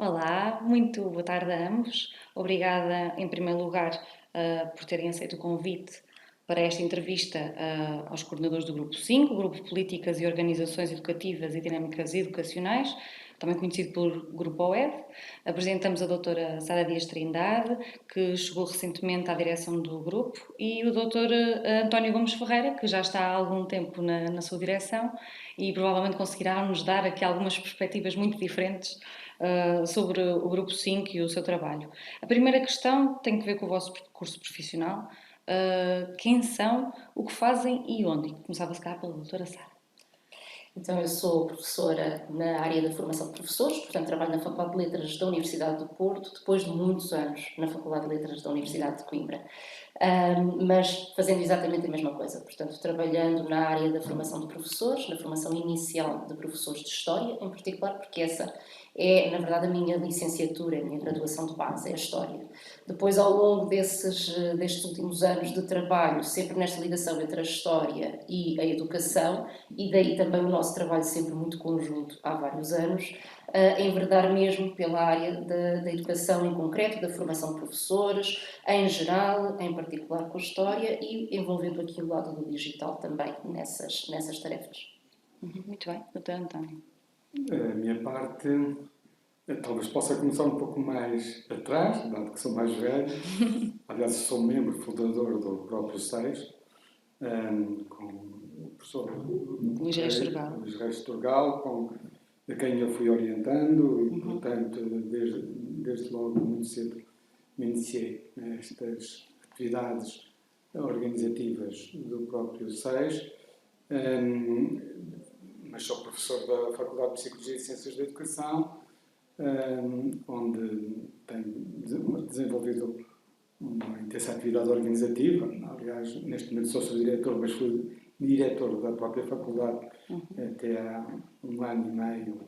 Olá, muito boa tarde a ambos. Obrigada, em primeiro lugar, por terem aceito o convite para esta entrevista aos coordenadores do Grupo 5, Grupo de Políticas e Organizações Educativas e Dinâmicas Educacionais, também conhecido por Grupo OED. Apresentamos a doutora Sara Dias Trindade, que chegou recentemente à direção do grupo, e o doutor António Gomes Ferreira, que já está há algum tempo na sua direção e provavelmente conseguirá nos dar aqui algumas perspectivas muito diferentes sobre o Grupo 5 e o seu trabalho. A primeira questão tem que ver com o vosso percurso profissional. Quem são, o que fazem e onde? Começava, se calhar, pela doutora Sara. Então, eu sou professora na área da formação de professores, portanto, trabalho na Faculdade de Letras da Universidade do Porto, depois de muitos anos na Faculdade de Letras da Universidade de Coimbra. Mas fazendo exatamente a mesma coisa, portanto, trabalhando na área da formação de professores, na formação inicial de professores de História, em particular, porque essa é, na verdade, a minha licenciatura, a minha graduação de base, é a História. Depois, ao longo destes últimos anos de trabalho, sempre nesta ligação entre a História e a Educação, e daí também o nosso trabalho sempre muito conjunto há vários anos, enverdar mesmo pela área da educação em concreto, da formação de professores, em geral, em particular com a História, e envolvendo aqui o lado do digital também nessas tarefas. Muito bem, doutor António. A minha parte, talvez possa começar um pouco mais atrás, dado que sou mais velho. Aliás, sou membro fundador do próprio SEIS, com o professor Luís Reis Turgal. Luís Reis Turgal, a quem eu fui orientando, e, portanto, desde logo, muito cedo, me iniciei nestas atividades organizativas do próprio SEIS. Mas sou professor da Faculdade de Psicologia e Ciências da Educação, onde tenho desenvolvido uma intensa atividade organizativa. Aliás, neste momento sou diretor, mas fui diretor da própria faculdade até há um ano e meio,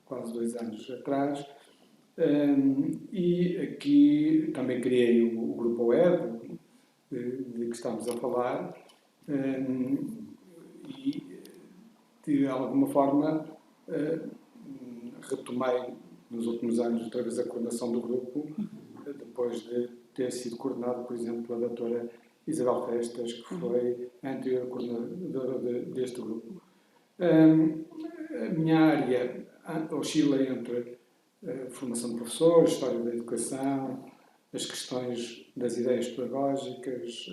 quase 2 anos atrás. E aqui também criei o Grupo OED, de que estamos a falar, e de alguma forma retomei nos últimos anos outra vez a coordenação do grupo, depois de ter sido coordenado, por exemplo, pela doutora Isabel Festas, que foi a anterior coordenadora deste grupo. A minha área oscila entre formação de professores, história da educação, as questões das ideias pedagógicas,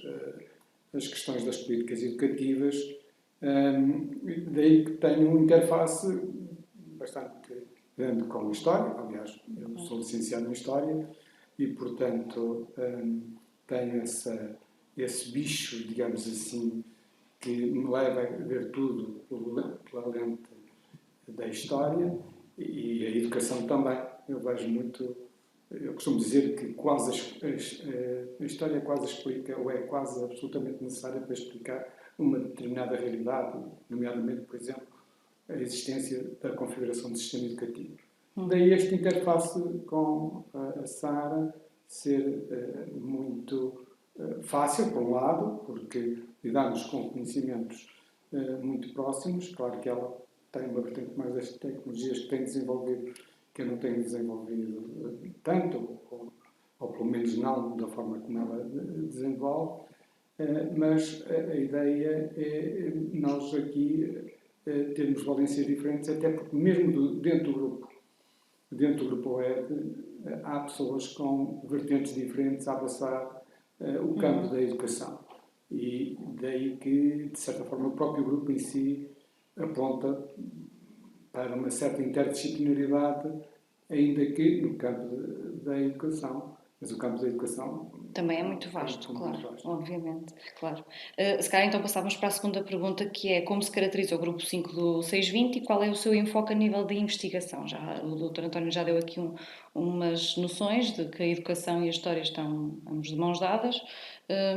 as questões das políticas educativas. Daí que tenho uma interface bastante grande com a História. Aliás, eu sou licenciado em História e, portanto, tenho esse bicho, digamos assim, que me leva a ver tudo pela lente da História e a educação também. Eu vejo muito. Eu costumo dizer que a História quase explica, ou é quase absolutamente necessária para explicar uma determinada realidade, nomeadamente, por exemplo, a existência da configuração do sistema educativo. Daí esta interface com a Sara ser muito fácil, por um lado, porque lidamos com conhecimentos muito próximos. Claro que ela tem uma vertente mais das tecnologias que tem desenvolvido, que eu não tenho desenvolvido tanto, ou pelo menos não da forma como ela desenvolve, mas a ideia é nós aqui termos valências diferentes, até porque mesmo dentro do grupo OED, há pessoas com vertentes diferentes a abraçar o campo da educação. E daí que, de certa forma, o próprio grupo em si aponta para uma certa interdisciplinaridade, ainda que no campo da educação. Mas o campo da educação também é muito vasto, claro, muito vasto. obviamente, claro. Se calhar então passávamos para a segunda pergunta, que é como se caracteriza o Grupo 5 do 620 e qual é o seu enfoque a nível de investigação? Já, o Dr. António já deu aqui umas noções de que a educação e a história estão ambos de mãos dadas,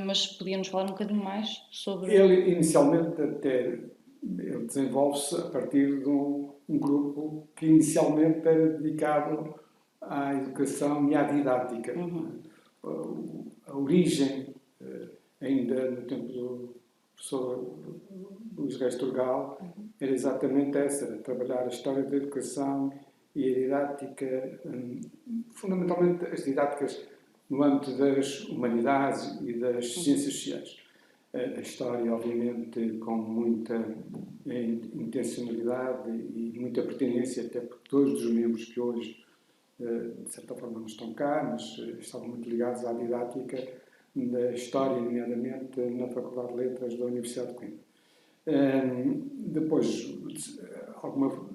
mas podia-nos falar um bocadinho mais sobre... Ele, inicialmente, até ele desenvolve-se a partir de um grupo que inicialmente era dedicado à educação e à didática. A origem, ainda no tempo do professor Luís Reis Turgal, era exatamente essa, era trabalhar a história da educação e a didática, fundamentalmente as didáticas no âmbito das humanidades e das ciências sociais. A história, obviamente, com muita intencionalidade e muita pertinência, até porque todos os membros que hoje, de certa forma, não estão cá, mas estavam muito ligados à didática da história, nomeadamente na Faculdade de Letras da Universidade de Coimbra. Depois, de alguma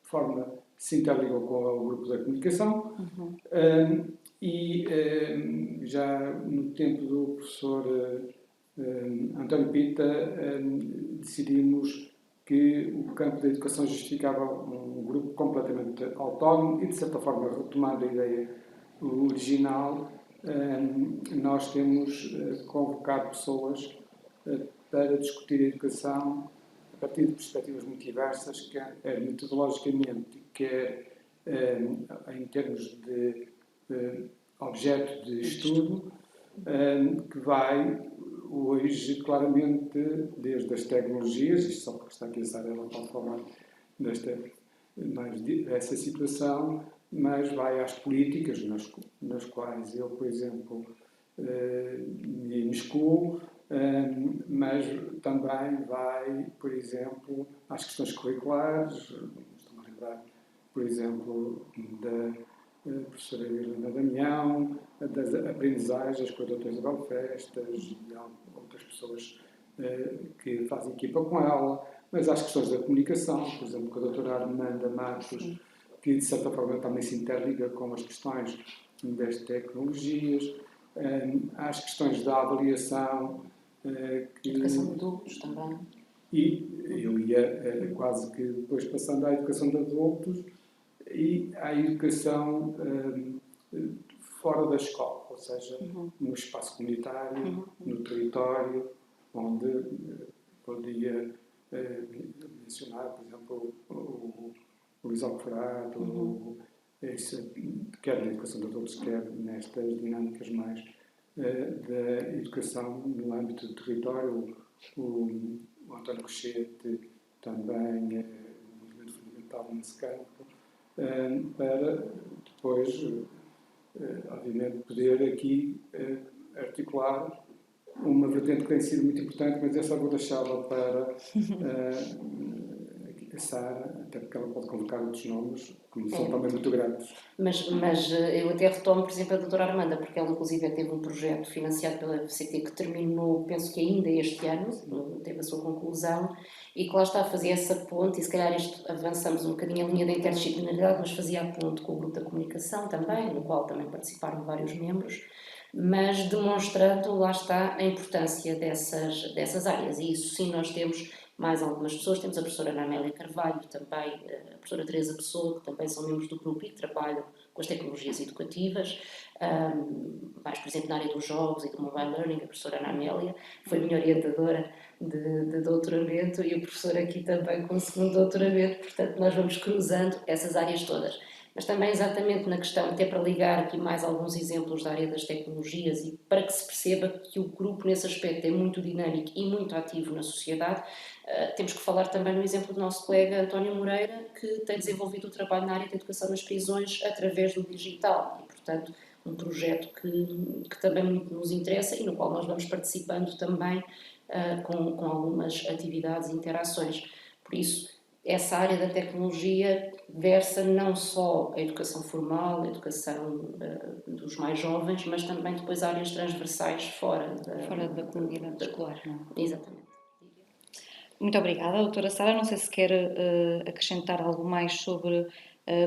forma, se interligou com o grupo da comunicação e já no tempo do professor António Pita decidimos que o campo da educação justificava um grupo completamente autónomo e, de certa forma, retomando a ideia original, nós temos convocado pessoas para discutir a educação a partir de perspectivas muito diversas, quer metodologicamente, quer em termos de objeto de estudo, que vai hoje claramente desde as tecnologias, isto só porque está aqui a Sara, ela pode falar dessa situação, mas vai às políticas nas quais eu, por exemplo, me imiscuo, mas também vai, por exemplo, às questões curriculares. Estou-me a lembrar, por exemplo, da professora Helena Damião, das aprendizagens com a doutora Isabel Festas e outras pessoas que fazem equipa com ela, mas às questões da comunicação, por exemplo, com a doutora Armanda Matos, que de certa forma também se interliga com as questões das tecnologias, às questões da avaliação. Educação de adultos também. E eu ia quase que depois passando à educação de adultos e à educação fora da escola, ou seja, no espaço comunitário, no território, onde podia mencionar, por exemplo, o Luís Alcoforado, quer na educação de adultos, quer nestas dinâmicas mais da educação no âmbito do território, o António Cochete também é um elemento fundamental nesse campo, para depois, obviamente, poder aqui articular uma vertente que tem sido muito importante, mas essa vou deixá-la para a Sara, até porque ela pode convocar outros nomes, que são também muito grandes. Mas eu até retomo, por exemplo, a doutora Armanda, porque ela inclusive teve um projeto financiado pela FCT que terminou, penso que ainda este ano, teve a sua conclusão, e que lá está a fazer essa ponte, e se calhar isto avançamos um bocadinho a linha da interdisciplinaridade, mas fazia a ponte com o grupo da comunicação também, no qual também participaram vários membros, mas demonstrando, lá está, a importância dessas áreas, e isso sim nós temos mais algumas pessoas, temos a professora Ana Amélia Carvalho, também a professora Teresa Pessoa, que também são membros do grupo e que trabalham com as tecnologias educativas, mais, por exemplo, na área dos jogos e do mobile learning, a professora Ana Amélia foi minha orientadora de doutoramento e o professor aqui também com o segundo doutoramento, portanto nós vamos cruzando essas áreas todas. Mas também exatamente na questão, até para ligar aqui mais alguns exemplos da área das tecnologias e para que se perceba que o grupo nesse aspecto é muito dinâmico e muito ativo na sociedade, temos que falar também no exemplo do nosso colega António Moreira, que tem desenvolvido o trabalho na área da educação nas prisões através do digital e, portanto, um projeto que também muito nos interessa e no qual nós vamos participando também com algumas atividades e interações. Por isso, essa área da tecnologia versa não só a educação formal, a educação dos mais jovens, mas também depois áreas transversais fora da comunidade escolar, não é? Exatamente. Muito obrigada, doutora Sara. Não sei se quer acrescentar algo mais sobre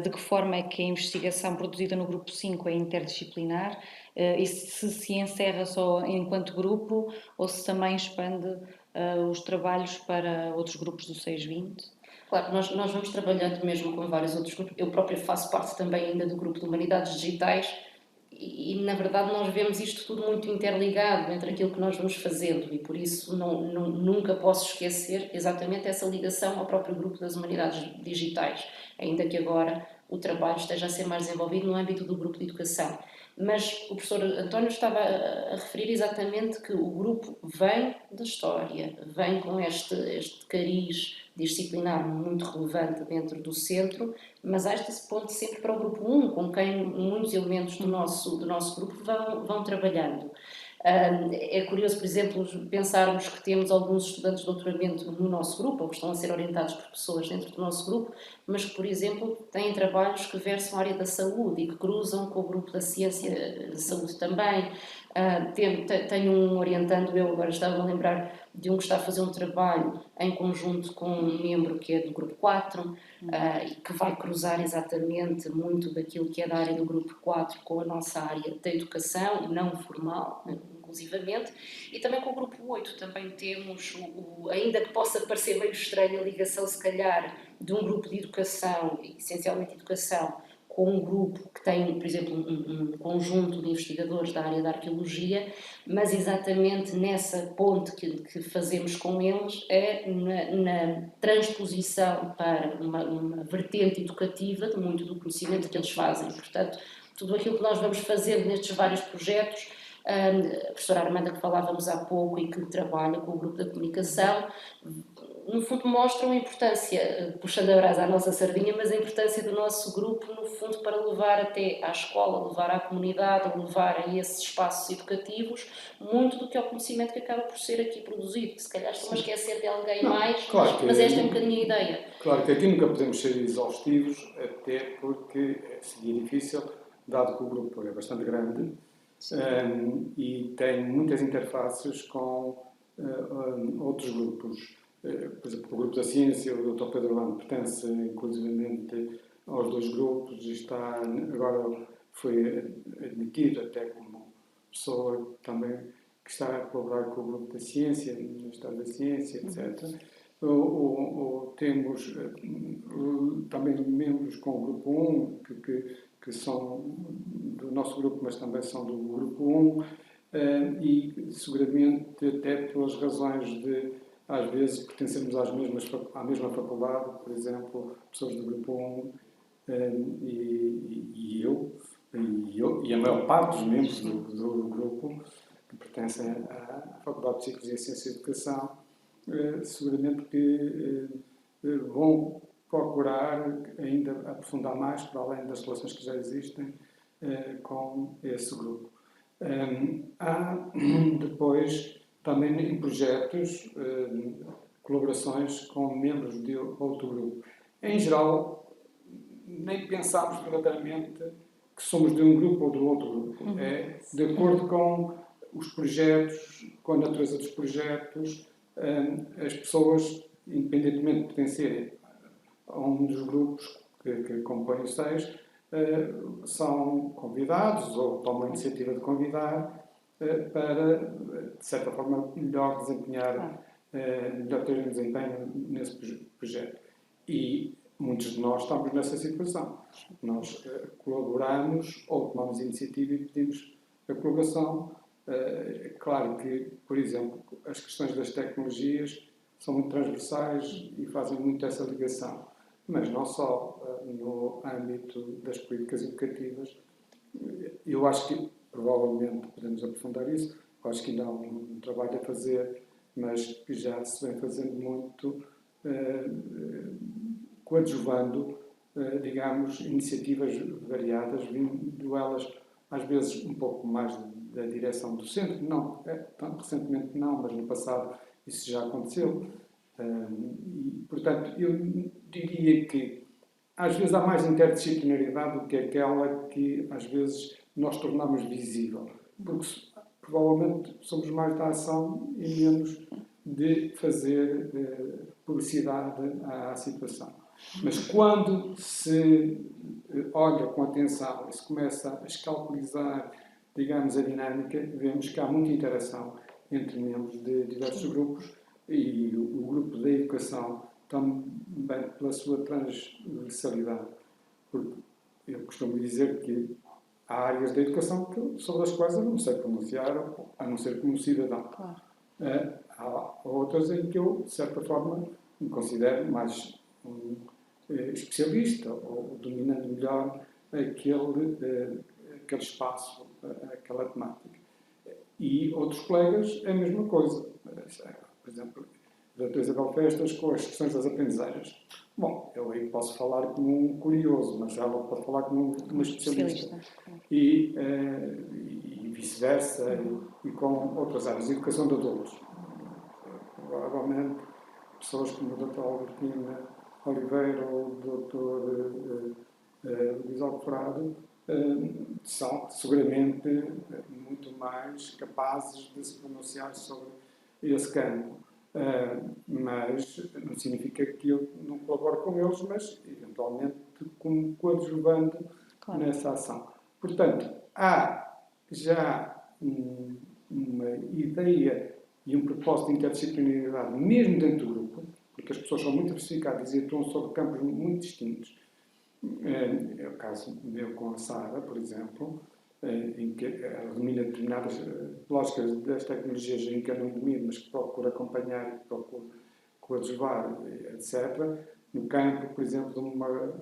de que forma é que a investigação produzida no Grupo 5 é interdisciplinar e se encerra só enquanto grupo ou se também expande os trabalhos para outros grupos do 620. Claro, nós vamos trabalhando mesmo com vários outros grupos. Eu própria faço parte também ainda do grupo de Humanidades Digitais e na verdade nós vemos isto tudo muito interligado entre aquilo que nós vamos fazendo e por isso nunca posso esquecer exatamente essa ligação ao próprio grupo das Humanidades Digitais, ainda que agora o trabalho esteja a ser mais desenvolvido no âmbito do grupo de educação. Mas o professor António estava a referir exatamente que o grupo vem da história, vem com este cariz disciplinar muito relevante dentro do centro, mas há este ponto sempre para o grupo 1, com quem muitos elementos do nosso grupo vão trabalhando. É curioso, por exemplo, pensarmos que temos alguns estudantes de doutoramento no nosso grupo, ou que estão a ser orientados por pessoas dentro do nosso grupo, mas que, por exemplo, têm trabalhos que versam a área da saúde e que cruzam com o grupo da ciência de saúde também. Tenho um orientando, eu agora estava a lembrar de um que está a fazer um trabalho em conjunto com um membro que é do grupo 4, e que vai cruzar exatamente muito daquilo que é da área do grupo 4 com a nossa área da educação não formal, inclusivamente, e também com o grupo 8 também temos, ainda que possa parecer meio estranha a ligação, se calhar, de um grupo de educação, essencialmente educação, com um grupo que tem, por exemplo, um conjunto de investigadores da área da arqueologia, mas exatamente nessa ponte que fazemos com eles é na transposição para uma vertente educativa de muito do conhecimento que eles fazem. Portanto, tudo aquilo que nós vamos fazer nestes vários projetos, a professora Armanda, que falávamos há pouco e que trabalha com o grupo da comunicação, no fundo mostram a importância, puxando a brasa à nossa sardinha, mas a importância do nosso grupo, no fundo, para levar até à escola, levar à comunidade, levar a esses espaços educativos, muito do que é o conhecimento que acaba por ser aqui produzido, que se calhar estou a esquecer de alguém mais, claro mas esta é um bocadinho a ideia. Claro que aqui nunca podemos ser exaustivos, até porque seria difícil, dado que o grupo é bastante grande, e tem muitas interfaces com outros grupos. Por exemplo, o grupo da ciência, o Dr. Pedro Lano pertence inclusivamente aos dois grupos e agora foi admitido até como pessoa também que está a colaborar com o grupo da ciência, no Ministério da Ciência, etc. Temos também membros com o grupo 1, que são do nosso grupo, mas também são do grupo 1, e seguramente até pelas razões de, às vezes, pertencermos à mesma faculdade, por exemplo, pessoas do grupo 1 e a maior parte dos membros do grupo que pertencem à Faculdade de Psicologia, Ciência e Educação, seguramente que vão procurar ainda aprofundar mais, para além das relações que já existem, com esse grupo. Há depois também em projetos, colaborações com membros de outro grupo. Em geral, nem pensamos verdadeiramente que somos de um grupo ou do outro grupo. É de acordo com os projetos, com a natureza dos projetos, as pessoas, independentemente de pertencerem a um dos grupos que compõem o SEIS, são convidados ou tomam a iniciativa de convidar para, de certa forma, melhor desempenhar, melhor ter um desempenho nesse projeto. E muitos de nós estamos nessa situação. Nós colaboramos ou tomamos iniciativa e pedimos a colaboração. É claro que, por exemplo, as questões das tecnologias são muito transversais e fazem muito essa ligação. Mas não só no âmbito das políticas educativas. Eu acho que, provavelmente, podemos aprofundar isso. Eu acho que ainda há um trabalho a fazer, mas que já se vem fazendo muito, coadjuvando, digamos, iniciativas variadas, vindo elas, às vezes, um pouco mais da direção do centro. Não, tão recentemente não, mas no passado isso já aconteceu. E, portanto, eu diria que às vezes há mais interdisciplinaridade do que aquela que às vezes nós tornamos visível, porque provavelmente somos mais da ação e menos de fazer publicidade à situação. Mas quando se olha com atenção e se começa a escalpelizar, digamos, a dinâmica, vemos que há muita interação entre membros de diversos grupos. E o grupo da educação também pela sua transversalidade. Porque eu costumo dizer que há áreas da educação sobre as quais eu não sei pronunciar, a não ser como cidadão. Claro. Há outras em que eu, de certa forma, me considero mais especialista ou dominando melhor aquele aquele espaço, aquela temática. E outros colegas, é a mesma coisa. Por exemplo, a doutora Isabel Festas com as questões das aprendizagens. Bom, eu aí posso falar como um curioso, mas ela pode falar como uma especialista. E vice-versa, e com outras áreas. Educação de adultos. Provavelmente, pessoas como a doutora Albertina Oliveira ou o doutor Luís Alcoforado são seguramente muito mais capazes de se pronunciar sobre esse campo. Mas não significa que eu não colabore com eles, mas eventualmente como coadjuvante nessa ação. Portanto, há já uma ideia e um propósito de interdisciplinaridade mesmo dentro do grupo, porque as pessoas são muito diversificadas e atuam sobre campos muito distintos. É o caso meu com a Sara, por exemplo, em que ela domina determinadas lógicas das tecnologias em que eu não domino, mas que procuro acompanhar e procuro coadjuvar, etc. No campo, por exemplo, de uma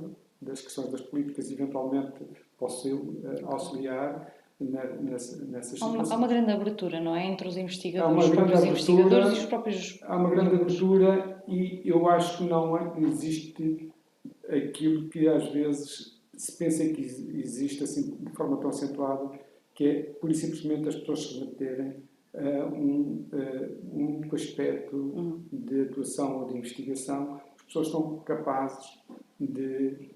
das questões das políticas, eventualmente posso auxiliar nessas situações. Há uma grande abertura, não é? Entre os investigadores, investigadores e os próprios... Há uma grande abertura e eu acho que não existe aquilo que às vezes se pensa que existe assim de forma tão acentuada, que é pura e simplesmente as pessoas se remeterem a um único aspecto de atuação ou de investigação. As pessoas são capazes de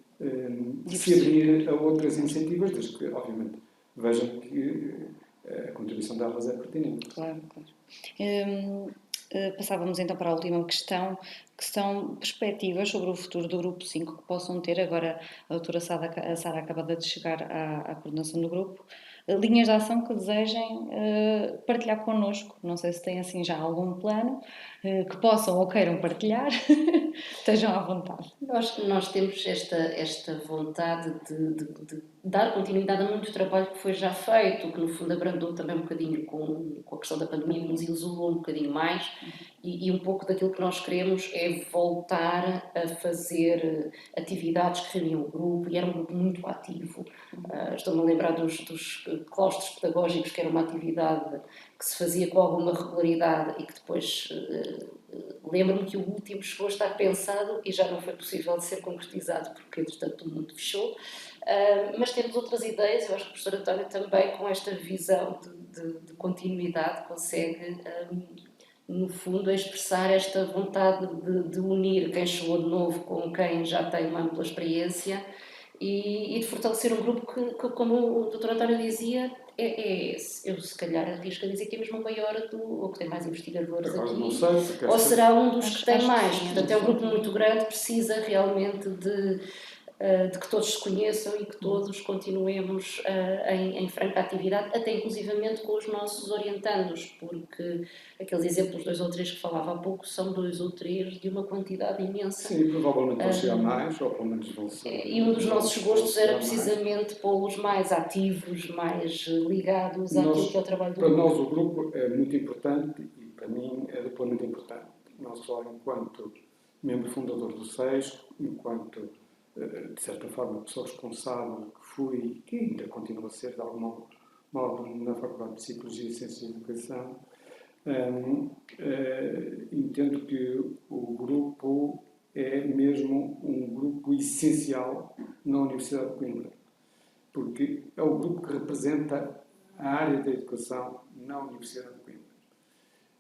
se abrir a outras iniciativas, desde que, obviamente, vejam que a contribuição delas é pertinente. Claro. Passávamos então para a última questão, que são perspectivas sobre o futuro do Grupo 5 que possam ter. Agora a doutora Sara acaba de chegar à coordenação do grupo. Linhas de ação que desejem partilhar connosco. Não sei se têm assim já algum plano que possam ou queiram partilhar. Estejam à vontade. Nós temos esta vontade de dar continuidade a muito trabalho que foi já feito, que no fundo abrandou também um bocadinho com a questão da pandemia, que nos isolou um bocadinho mais, e um pouco daquilo que nós queremos é voltar a fazer atividades que reuniam o grupo, e era um grupo muito ativo. Estou-me a lembrar dos claustros pedagógicos, que era uma atividade que se fazia com alguma regularidade e que depois... Lembro-me que o último chegou a estar pensado e já não foi possível de ser concretizado porque, entretanto, o mundo fechou. Mas temos outras ideias. Eu acho que o professor António também, com esta visão de continuidade, consegue, no fundo, expressar esta vontade de unir quem chegou de novo com quem já tem uma ampla experiência e de fortalecer um grupo que, como o Dr. António dizia, eu se calhar arrisco a dizer que é mesmo o maior ou que tem mais investigadores agora, aqui, não sei, ou será um dos que tem que mais. sim, Portanto, é um grupo muito grande, precisa realmente de que todos se conheçam e que todos continuemos em franca atividade, até inclusivamente com os nossos orientandos, porque aqueles exemplos 2 ou 3 que falava há pouco são 2 ou 3 de uma quantidade imensa. Sim, provavelmente vão chegar mais, ou pelo menos vão ser. E um dos nossos gostos era precisamente pô-los mais ativos, mais ligados àquilo que é o trabalho do grupo. Para nós o grupo é muito importante e para mim é duplamente importante. Não só enquanto membro fundador do SEIS, enquanto, de certa forma, pessoa responsável que fui e que ainda continua a ser de algum modo na Faculdade de Psicologia e Ciências de Educação. Entendo que o grupo é mesmo um grupo essencial na Universidade de Coimbra, porque é o grupo que representa a área da educação na Universidade de Coimbra.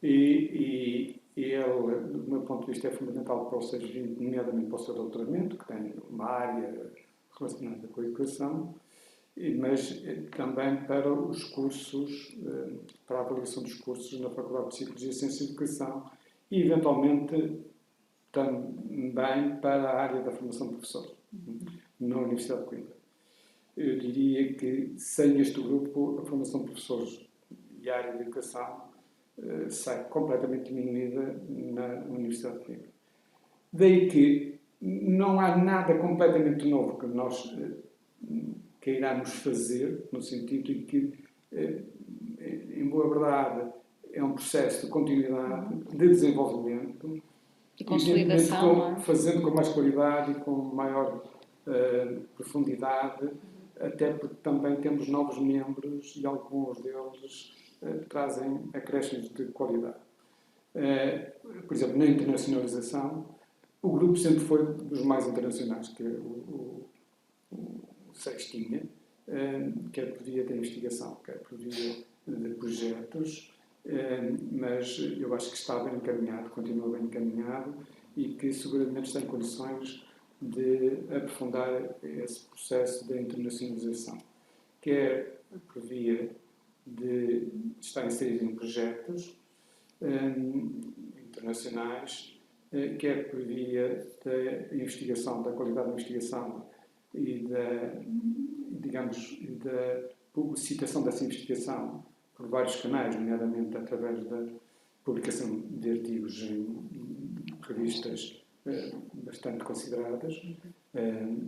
E ele, do meu ponto de vista, é fundamental para o SEIS 20, nomeadamente para o seu doutoramento, que tem uma área relacionada com a educação, mas também para os cursos, para a avaliação dos cursos na Faculdade de Psicologia e Ciências de Educação e, eventualmente, também para a área da formação de professores na Universidade de Coimbra. Eu diria que, sem este grupo, a formação de professores e a área de educação sai completamente diminuída na Universidade de Coimbra. Daí que não há nada completamente novo que nós queiramos fazer, no sentido de que, em boa verdade, é um processo de continuidade, de desenvolvimento, e consolidação, fazendo com mais qualidade e com maior profundidade até porque também temos novos membros e alguns deles trazem acréscimos de qualidade. Por exemplo, na internacionalização, o grupo sempre foi dos mais internacionais que o SEIS tinha, quer por via da investigação, quer por via de projetos, mas eu acho que está bem encaminhado, continua bem encaminhado e que seguramente está em condições de aprofundar esse processo da internacionalização, quer por via de estar inserido em projetos internacionais, quer por via da investigação, da qualidade da investigação e da, digamos, da publicitação dessa investigação por vários canais, nomeadamente através da publicação de artigos em revistas bastante consideradas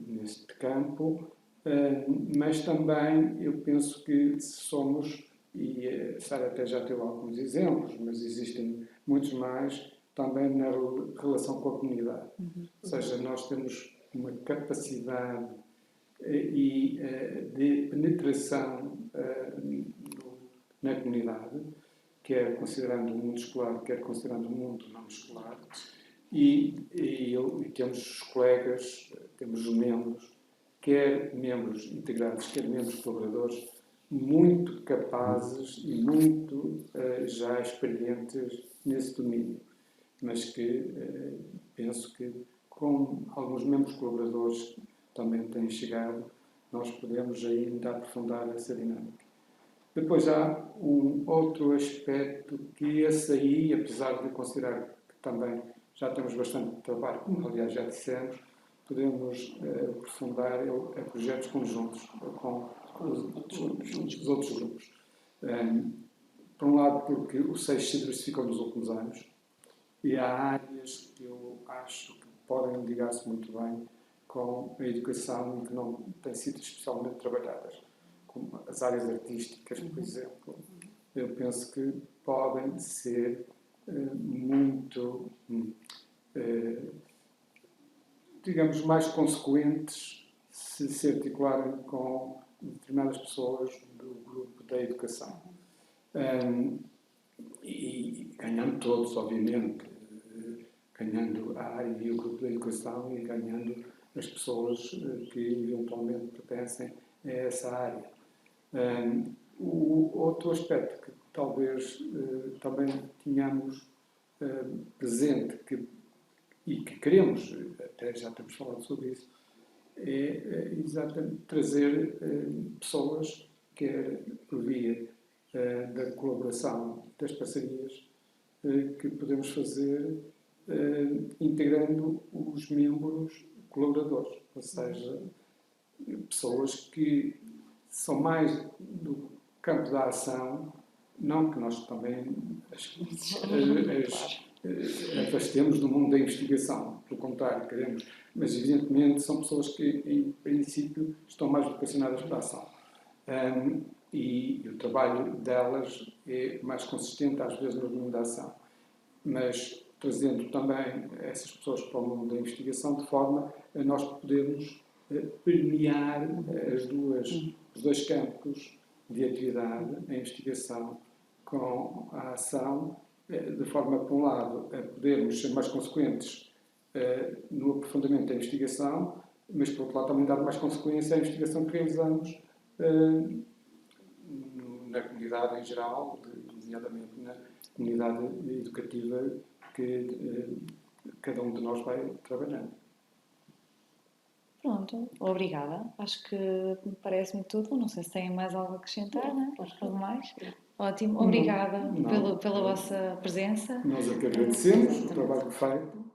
neste campo, mas também eu penso que somos, e a Sara até já teve alguns exemplos, mas existem muitos mais, também na relação com a comunidade. Ou seja, nós temos uma capacidade de penetração na comunidade, quer considerando o mundo escolar, quer considerando o mundo não escolar, e temos os colegas, temos os membros, quer membros integrados, quer membros colaboradores, muito capazes e muito já experientes nesse domínio, mas que penso que com alguns membros colaboradores também têm chegado, nós podemos ainda aprofundar essa dinâmica. Depois há um outro aspecto que esse aí, apesar de considerar que também já temos bastante trabalho, como aliás já dissemos, podemos aprofundar a projetos conjuntos com os outros grupos. Por um lado, porque o SEIS se diversificou nos últimos anos e há áreas que eu acho que podem ligar-se muito bem com a educação e que não têm sido especialmente trabalhadas, como as áreas artísticas, por exemplo. Eu penso que podem ser muito, digamos, mais consequentes se se articularem com determinadas pessoas do grupo da educação. E ganhando todos, obviamente, ganhando a área e o grupo da educação e ganhando as pessoas que eventualmente pertencem a essa área. O outro aspecto que talvez também tenhamos presente e que queremos, até já temos falado sobre isso, é exatamente trazer pessoas, quer por via da colaboração, das parcerias que podemos fazer integrando os membros colaboradores, ou seja, pessoas que são mais do campo da ação, não que nós também afastemos do mundo da investigação, pelo contrário, queremos, mas evidentemente são pessoas que, em princípio, estão mais vocacionadas para a ação. E o trabalho delas é mais consistente, às vezes, no mundo da ação. Mas trazendo também essas pessoas para o mundo da investigação, de forma a nós podermos permear os dois campos de atividade, a investigação com a ação, de forma, por um lado, a podermos ser mais consequentes no aprofundamento da investigação, mas, por outro lado, também dar mais consequência à investigação que realizamos na comunidade em geral, nomeadamente na comunidade educativa que cada um de nós vai trabalhando. Pronto, obrigada. Acho que parece-me tudo. Não sei se têm mais algo a acrescentar, não é? Algo mais? Ótimo, obrigada pela vossa presença. Nós é que agradecemos o trabalho feito.